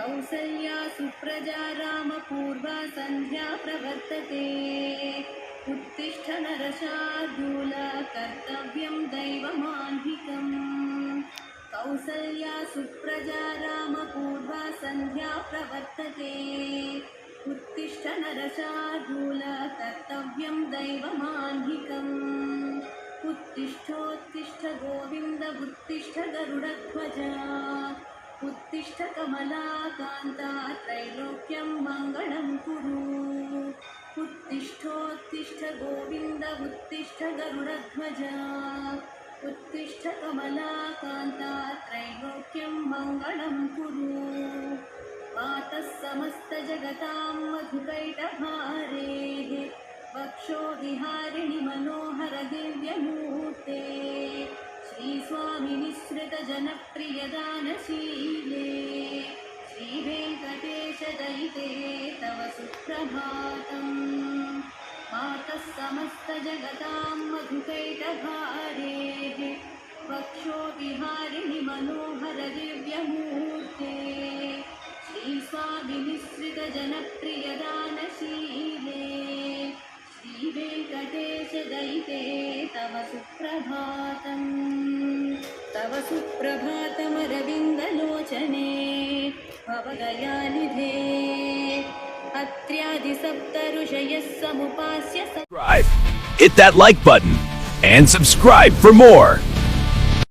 कौसल्या सुप्रजा रामपूर्वा सन्ध्या प्रवर्तते उत्तिष्ठ नरशार्दूल कर्तव्यं दैवमान्धिकम् कौसल्या सुप्रजा रामपूर्वा सन्ध्या प्रवर्तते उत्तिष्ठ नरशार्दूल कर्तव्यं दैवमान्धिकम् उत्तिष्ठोत्तिष्ठ गोविन्द उत्तिष्ठ गरुडध्वज उत्तिष्ठ कमलाकान्ता त्रैलोक्यं मङ्गलं कुरु उत्तिष्ठोत्तिष्ठ गोविन्द उत्तिष्ठ गरुडध्वज उत्तिष्ठ कमलाकान्ता त्रैलोक्यं मङ्गलं कुरु मातः समस्तजगतां मधुकैटभारेः वक्षो विहारिणि मनोहर दिव्यमूर्ते श्रीस्वामिनिःसृतजनप्रियदानशीले श्रीवेङ्कटेशदयिते तव सुप्रभातम् मातः समस्तजगतां मधुकैटभारेः वक्षो विहारिणि मनोहर दिव्यमूर्ते श्रीस्वामिनिःसृतजनप्रियदानशीले श्रीवेङ्कटेशदयिते तव सुप्रभातम् तव सुप्रभातमरविन्दलोचने भवदयानिधे अत्र्यादिसप्तऋषयः समुपास्य Hit that like button and subscribe for more.